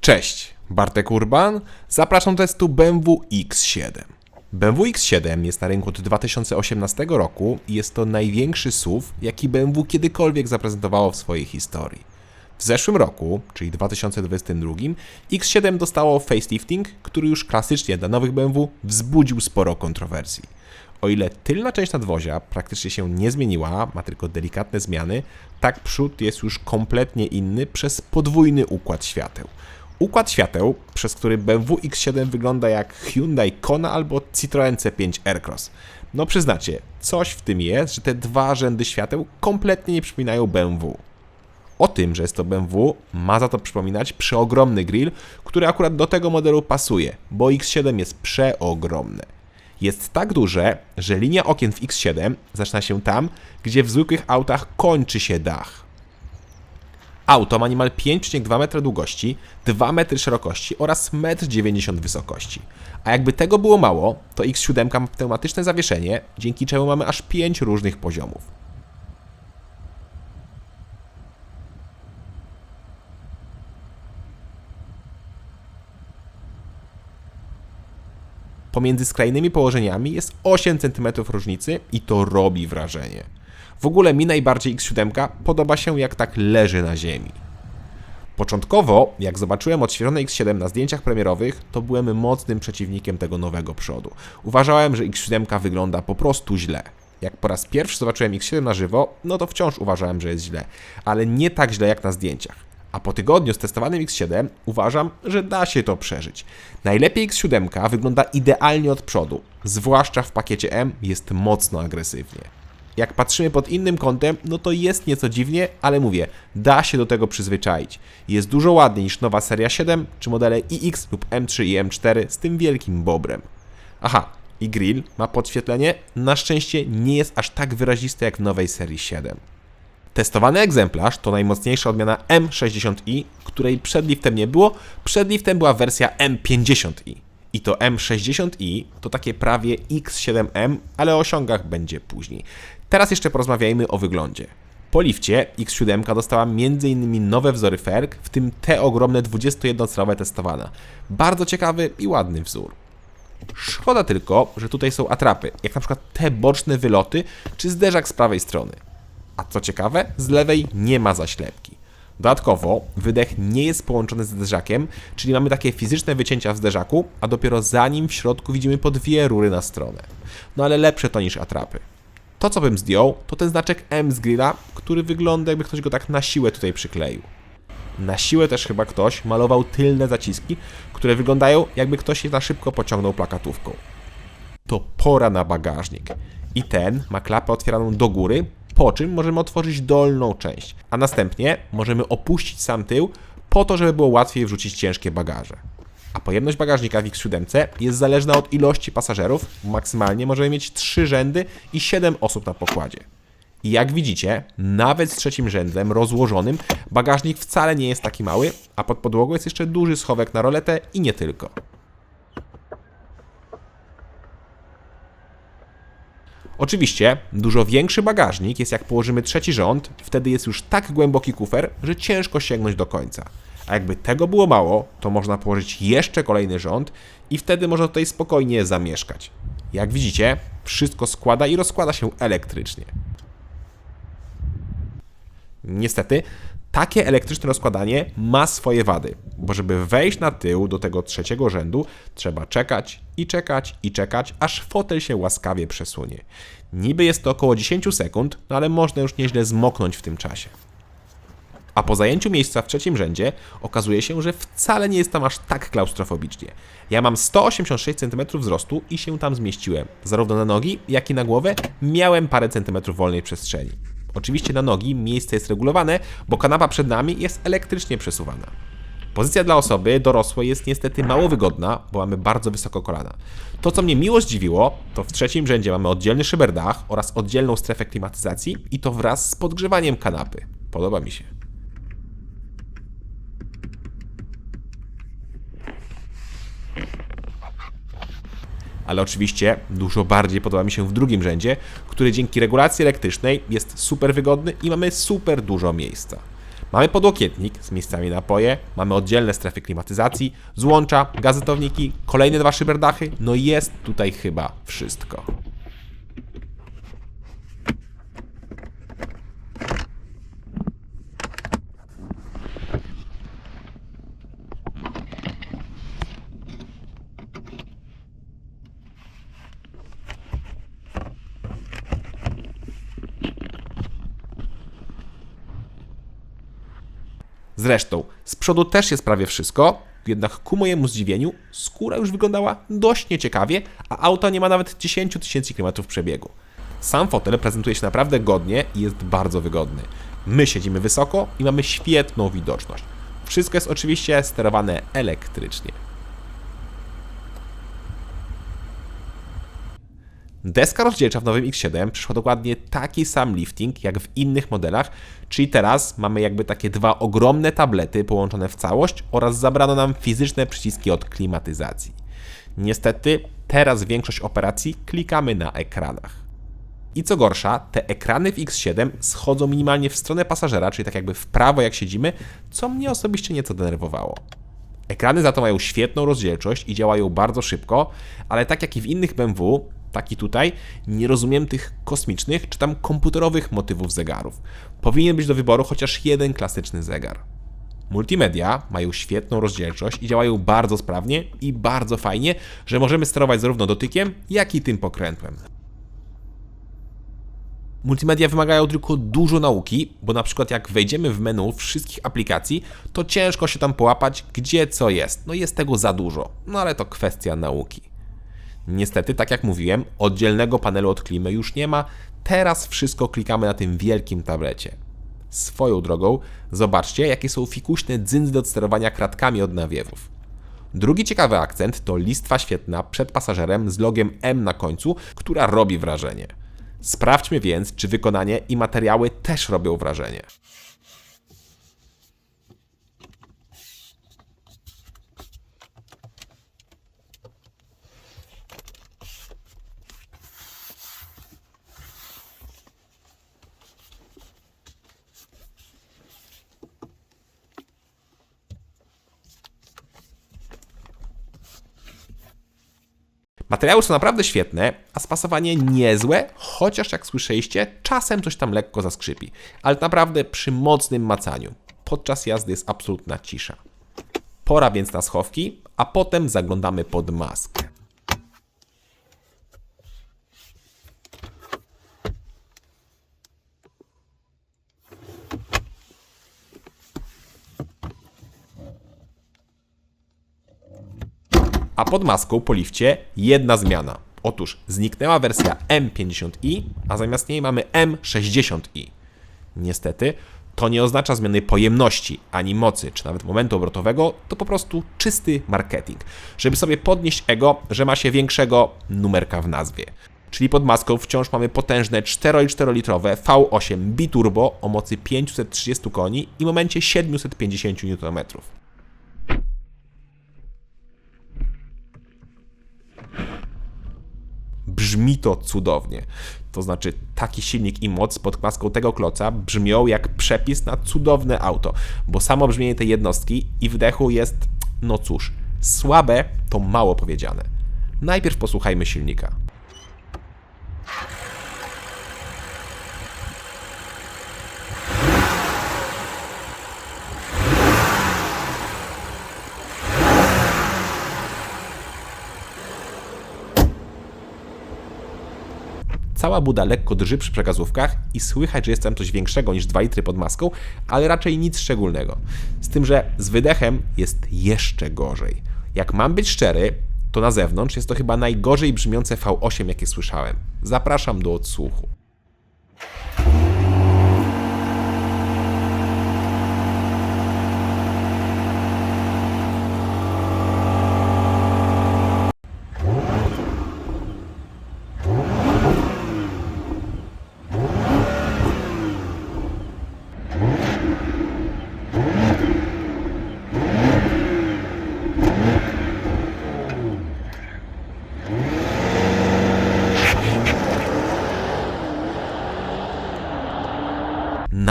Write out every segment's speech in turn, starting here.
Cześć, Bartek Urban, zapraszam do testu BMW X7. BMW X7 jest na rynku od 2018 roku i jest to największy SUV, jaki BMW kiedykolwiek zaprezentowało w swojej historii. W zeszłym roku, czyli 2022, X7 dostało facelifting, który już klasycznie dla nowych BMW wzbudził sporo kontrowersji. O ile tylna część nadwozia praktycznie się nie zmieniła, ma tylko delikatne zmiany, tak przód jest już kompletnie inny przez podwójny układ świateł. Układ świateł, przez który BMW X7 wygląda jak Hyundai Kona albo Citroën C5 Aircross. No przyznacie, coś w tym jest, że te dwa rzędy świateł kompletnie nie przypominają BMW. O tym, że jest to BMW, ma za to przypominać przeogromny grill, który akurat do tego modelu pasuje, bo X7 jest przeogromne. Jest tak duże, że linia okien w X7 zaczyna się tam, gdzie w zwykłych autach kończy się dach. Auto ma niemal 5,2 metra długości, 2 metry szerokości oraz 1,90 m wysokości. A jakby tego było mało, to X7 ma pneumatyczne zawieszenie, dzięki czemu mamy aż 5 różnych poziomów. Pomiędzy skrajnymi położeniami jest 8 cm różnicy i to robi wrażenie. W ogóle mi najbardziej X7 podoba się, jak tak leży na ziemi. Początkowo, jak zobaczyłem odświeżone X7 na zdjęciach premierowych, to byłem mocnym przeciwnikiem tego nowego przodu. Uważałem, że X7 wygląda po prostu źle. Jak po raz pierwszy zobaczyłem X7 na żywo, no to wciąż uważałem, że jest źle, ale nie tak źle jak na zdjęciach. A po tygodniu z testowanym X7 uważam, że da się to przeżyć. Najlepiej X7 wygląda idealnie od przodu, zwłaszcza w pakiecie M jest mocno agresywnie. Jak patrzymy pod innym kątem, no to jest nieco dziwnie, ale mówię, da się do tego przyzwyczaić. Jest dużo ładniej niż nowa seria 7, czy modele iX lub M3 i M4 z tym wielkim bobrem. Aha, i grill ma podświetlenie, na szczęście nie jest aż tak wyraziste jak w nowej serii 7. Testowany egzemplarz to najmocniejsza odmiana M60i, której przed liftem nie było, przed liftem była wersja M50i. I to M60i to takie prawie X7M, ale o osiągach będzie później. Teraz jeszcze porozmawiajmy o wyglądzie. Po lifcie X7 dostała m.in. nowe wzory felg, w tym te ogromne 21-calowe testowane. Bardzo ciekawy i ładny wzór. Szkoda tylko, że tutaj są atrapy, jak na przykład te boczne wyloty, czy zderzak z prawej strony. A co ciekawe, z lewej nie ma zaślepki. Dodatkowo wydech nie jest połączony z zderzakiem, czyli mamy takie fizyczne wycięcia w zderzaku, a dopiero za nim w środku widzimy po dwie rury na stronę. No ale lepsze to niż atrapy. To co bym zdjął, to ten znaczek M z grilla, który wygląda jakby ktoś go tak na siłę tutaj przykleił. Na siłę też chyba ktoś malował tylne zaciski, które wyglądają jakby ktoś je na szybko pociągnął plakatówką. To pora na bagażnik. I ten ma klapę otwieraną do góry, po czym możemy otworzyć dolną część, a następnie możemy opuścić sam tył po to, żeby było łatwiej wrzucić ciężkie bagaże. A pojemność bagażnika w X7 jest zależna od ilości pasażerów, maksymalnie możemy mieć 3 rzędy i 7 osób na pokładzie. I jak widzicie, nawet z trzecim rzędem rozłożonym bagażnik wcale nie jest taki mały, a pod podłogą jest jeszcze duży schowek na roletę i nie tylko. Oczywiście dużo większy bagażnik jest jak położymy trzeci rząd, wtedy jest już tak głęboki kufer, że ciężko sięgnąć do końca. A jakby tego było mało, to można położyć jeszcze kolejny rząd i wtedy można tutaj spokojnie zamieszkać. Jak widzicie, wszystko składa i rozkłada się elektrycznie. Niestety, takie elektryczne rozkładanie ma swoje wady, bo żeby wejść na tył do tego trzeciego rzędu, trzeba czekać i czekać i czekać, aż fotel się łaskawie przesunie. Niby jest to około 10 sekund, no ale można już nieźle zmoknąć w tym czasie. A po zajęciu miejsca w trzecim rzędzie okazuje się, że wcale nie jest tam aż tak klaustrofobicznie. Ja mam 186 cm wzrostu i się tam zmieściłem. Zarówno na nogi, jak i na głowę miałem parę centymetrów wolnej przestrzeni. Oczywiście na nogi miejsce jest regulowane, bo kanapa przed nami jest elektrycznie przesuwana. Pozycja dla osoby dorosłej jest niestety mało wygodna, bo mamy bardzo wysoko kolana. To, co mnie miło zdziwiło, to w trzecim rzędzie mamy oddzielny szyberdach oraz oddzielną strefę klimatyzacji i to wraz z podgrzewaniem kanapy. Podoba mi się. Ale oczywiście dużo bardziej podoba mi się w drugim rzędzie, który dzięki regulacji elektrycznej jest super wygodny i mamy super dużo miejsca. Mamy podłokietnik z miejscami na napoje, mamy oddzielne strefy klimatyzacji, złącza, gazetowniki, kolejne 2 szyberdachy, no jest tutaj chyba wszystko. Zresztą, z przodu też jest prawie wszystko, jednak ku mojemu zdziwieniu skóra już wyglądała dość nieciekawie, a auto nie ma nawet 10 000 km przebiegu. Sam fotel prezentuje się naprawdę godnie i jest bardzo wygodny. My siedzimy wysoko i mamy świetną widoczność. Wszystko jest oczywiście sterowane elektrycznie. Deska rozdzielcza w nowym X7 przyszła dokładnie taki sam lifting jak w innych modelach, czyli teraz mamy jakby takie 2 ogromne tablety połączone w całość oraz zabrano nam fizyczne przyciski od klimatyzacji. Niestety teraz większość operacji klikamy na ekranach. I co gorsza, te ekrany w X7 schodzą minimalnie w stronę pasażera, czyli tak jakby w prawo jak siedzimy, co mnie osobiście nieco denerwowało. Ekrany za to mają świetną rozdzielczość i działają bardzo szybko, ale tak jak i w innych BMW, tak i tutaj, nie rozumiem tych kosmicznych czy tam komputerowych motywów zegarów. Powinien być do wyboru chociaż jeden klasyczny zegar. Multimedia mają świetną rozdzielczość i działają bardzo sprawnie i bardzo fajnie, że możemy sterować zarówno dotykiem, jak i tym pokrętłem. Multimedia wymagają tylko dużo nauki, bo na przykład jak wejdziemy w menu wszystkich aplikacji, to ciężko się tam połapać, gdzie co jest. No jest tego za dużo, no ale to kwestia nauki. Niestety, tak jak mówiłem, oddzielnego panelu od klimy już nie ma, teraz wszystko klikamy na tym wielkim tablecie. Swoją drogą, zobaczcie, jakie są fikuśne dzyndzle od sterowania kratkami od nawiewów. Drugi ciekawy akcent to listwa świetna przed pasażerem z logiem M na końcu, która robi wrażenie. Sprawdźmy więc, czy wykonanie i materiały też robią wrażenie. Materiały są naprawdę świetne, a spasowanie niezłe, chociaż jak słyszeliście, czasem coś tam lekko zaskrzypi. Ale naprawdę przy mocnym macaniu. Podczas jazdy jest absolutna cisza. Pora więc na schowki, a potem zaglądamy pod maskę. A pod maską po lifcie jedna zmiana. Otóż zniknęła wersja M50i, a zamiast niej mamy M60i. Niestety, to nie oznacza zmiany pojemności, ani mocy, czy nawet momentu obrotowego, to po prostu czysty marketing, żeby sobie podnieść ego, że ma się większego numerka w nazwie. Czyli pod maską wciąż mamy potężne 4,4 litrowe V8 biturbo o mocy 530 koni i momencie 750 Nm. Brzmi to cudownie. To znaczy, taki silnik i moc pod maską tego kloca brzmią jak przepis na cudowne auto, bo samo brzmienie tej jednostki i wdechu jest, no cóż, słabe to mało powiedziane. Najpierw posłuchajmy silnika. Cała buda lekko drży przy przekazówkach i słychać, że jest tam coś większego niż 2 litry pod maską, ale raczej nic szczególnego. Z tym, że z wydechem jest jeszcze gorzej. Jak mam być szczery, to na zewnątrz jest to chyba najgorzej brzmiące V8, jakie słyszałem. Zapraszam do odsłuchu.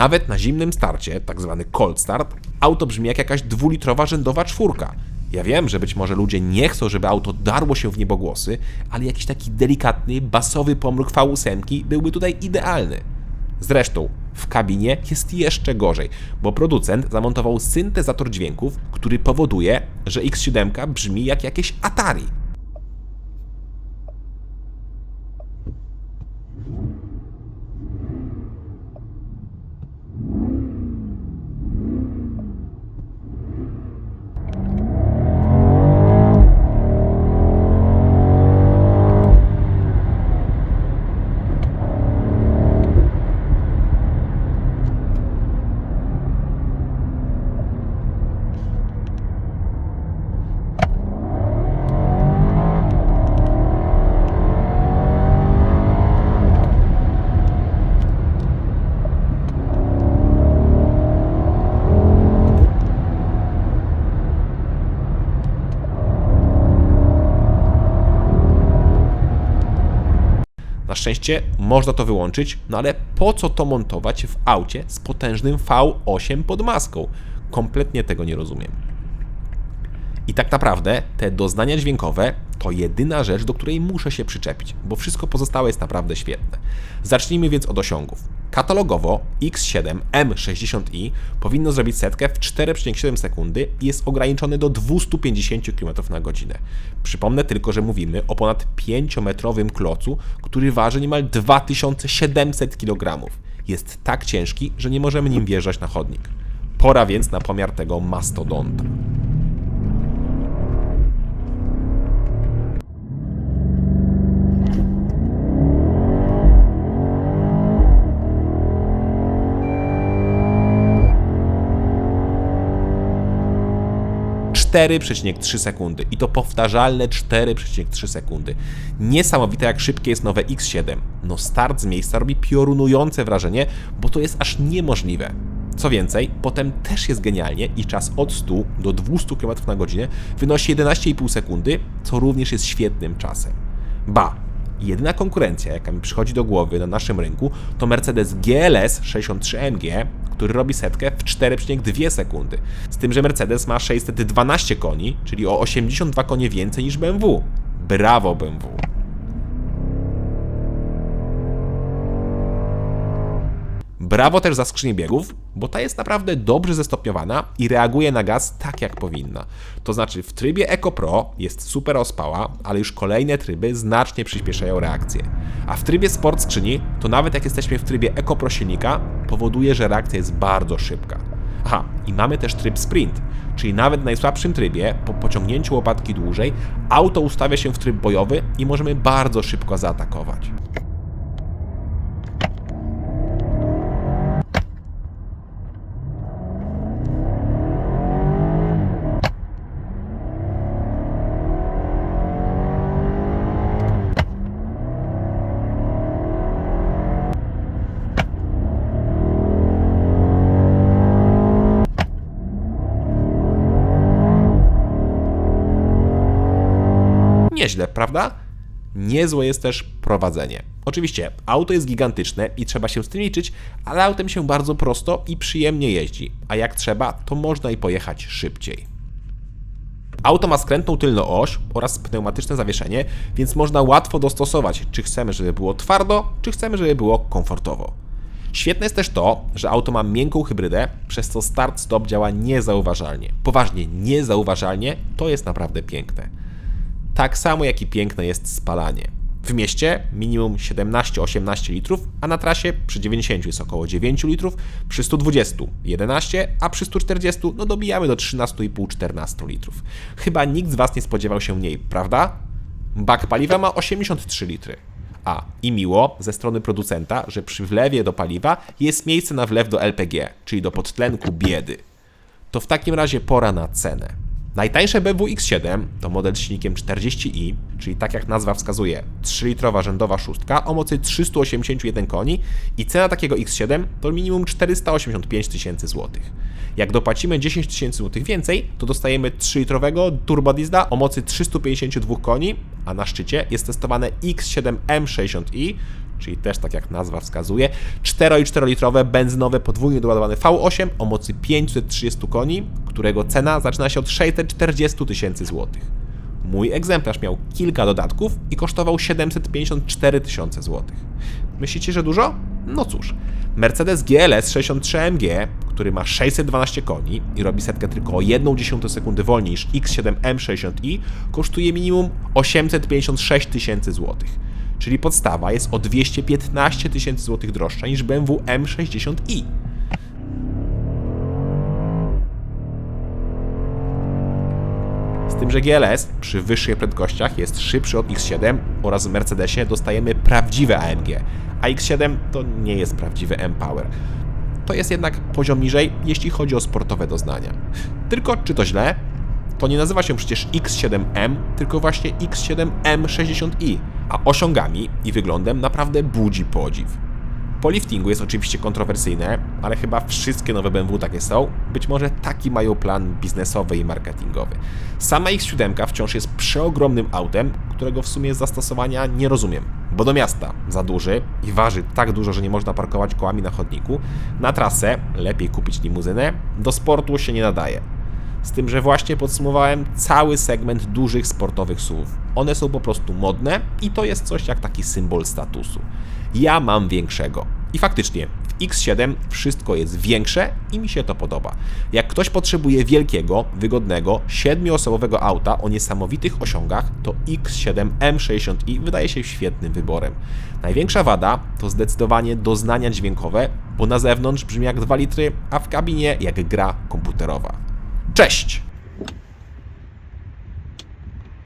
Nawet na zimnym starcie, tak zwany cold start, auto brzmi jak jakaś 2-litrowa rzędowa czwórka. Ja wiem, że być może ludzie nie chcą, żeby auto darło się w niebogłosy, ale jakiś taki delikatny, basowy pomruk V8 byłby tutaj idealny. Zresztą w kabinie jest jeszcze gorzej, bo producent zamontował syntezator dźwięków, który powoduje, że X7 brzmi jak jakieś Atari. Na szczęście można to wyłączyć, no ale po co to montować w aucie z potężnym V8 pod maską? Kompletnie tego nie rozumiem. I tak naprawdę te doznania dźwiękowe to jedyna rzecz, do której muszę się przyczepić, bo wszystko pozostałe jest naprawdę świetne. Zacznijmy więc od osiągów. Katalogowo X7 M60i powinno zrobić setkę w 4,7 sekundy i jest ograniczony do 250 km/h. Przypomnę tylko, że mówimy o ponad 5-metrowym klocu, który waży niemal 2700 kg. Jest tak ciężki, że nie możemy nim wjeżdżać na chodnik. Pora więc na pomiar tego mastodonta. ,3 sekundy i to powtarzalne 4,3 sekundy. Niesamowite, jak szybkie jest nowe X7. No start z miejsca robi piorunujące wrażenie, bo to jest aż niemożliwe. Co więcej, potem też jest genialnie i czas od 100 do 200 km/h wynosi 11,5 sekundy, co również jest świetnym czasem. Ba, jedyna konkurencja, jaka mi przychodzi do głowy na naszym rynku, to Mercedes GLS 63 AMG, który robi setkę w 4,2 sekundy. Z tym, że Mercedes ma 612 koni, czyli o 82 konie więcej niż BMW. Brawo BMW! Brawo też za skrzynię biegów, bo ta jest naprawdę dobrze zestopniowana i reaguje na gaz tak jak powinna. To znaczy w trybie Eco Pro jest super ospała, ale już kolejne tryby znacznie przyspieszają reakcję. A w trybie Sport skrzyni, to nawet jak jesteśmy w trybie Eco Pro silnika, powoduje, że reakcja jest bardzo szybka. Aha, i mamy też tryb Sprint, czyli nawet w najsłabszym trybie, po pociągnięciu łopatki dłużej, auto ustawia się w tryb bojowy i możemy bardzo szybko zaatakować. Nieźle, prawda? Niezłe jest też prowadzenie. Oczywiście, auto jest gigantyczne i trzeba się z tym liczyć, ale autem się bardzo prosto i przyjemnie jeździ, a jak trzeba, to można i pojechać szybciej. Auto ma skrętną tylną oś oraz pneumatyczne zawieszenie, więc można łatwo dostosować, czy chcemy, żeby było twardo, czy chcemy, żeby było komfortowo. Świetne jest też to, że auto ma miękką hybrydę, przez co start-stop działa niezauważalnie. Poważnie, niezauważalnie, to jest naprawdę piękne. Tak samo jak i piękne jest spalanie. W mieście minimum 17-18 litrów, a na trasie przy 90 jest około 9 litrów, przy 120 11, a przy 140 no dobijamy do 13,5-14 litrów. Chyba nikt z Was nie spodziewał się mniej, prawda? Bak paliwa ma 83 litry. A, i miło ze strony producenta, że przy wlewie do paliwa jest miejsce na wlew do LPG, czyli do podtlenku biedy. To w takim razie pora na cenę. Najtańsze BMW X7 to model z silnikiem 40i, czyli tak jak nazwa wskazuje, 3-litrowa rzędowa szóstka o mocy 381 koni i cena takiego X7 to minimum 485 tysięcy złotych. Jak dopłacimy 10 tysięcy złotych więcej, to dostajemy 3-litrowego turbodiesla o mocy 352 koni, a na szczycie jest testowane X7 M60i, czyli też tak jak nazwa wskazuje, 4,4-litrowe benzynowe podwójnie doładowany V8 o mocy 530 koni, którego cena zaczyna się od 640 tysięcy złotych. Mój egzemplarz miał kilka dodatków i kosztował 754 tysiące złotych. Myślicie, że dużo? No cóż, Mercedes GLS 63 AMG, który ma 612 koni i robi setkę tylko o 1/10 sekundy wolniej niż X7 M60i, kosztuje minimum 856 tysięcy złotych. Czyli podstawa jest o 215 tysięcy złotych droższa niż BMW M60i. Z tym, że GLS przy wyższych prędkościach jest szybszy od X7 oraz w Mercedesie dostajemy prawdziwe AMG, a X7 to nie jest prawdziwy M-Power. To jest jednak poziom niżej, jeśli chodzi o sportowe doznania. Tylko czy to źle? To nie nazywa się przecież X7M, tylko właśnie X7 M60i, a osiągami i wyglądem naprawdę budzi podziw. Po liftingu jest oczywiście kontrowersyjne, ale chyba wszystkie nowe BMW takie są. Być może taki mają plan biznesowy i marketingowy. Sama X7 wciąż jest przeogromnym autem, którego w sumie zastosowania nie rozumiem. Bo do miasta za duży i waży tak dużo, że nie można parkować kołami na chodniku. Na trasę lepiej kupić limuzynę, do sportu się nie nadaje. Z tym, że właśnie podsumowałem cały segment dużych sportowych SUV. One są po prostu modne i to jest coś jak taki symbol statusu. Ja mam większego. I faktycznie, w X7 wszystko jest większe i mi się to podoba. Jak ktoś potrzebuje wielkiego, wygodnego, 7-osobowego auta o niesamowitych osiągach, to X7 M60i wydaje się świetnym wyborem. Największa wada to zdecydowanie doznania dźwiękowe, bo na zewnątrz brzmi jak 2 litry, a w kabinie jak gra komputerowa. Cześć!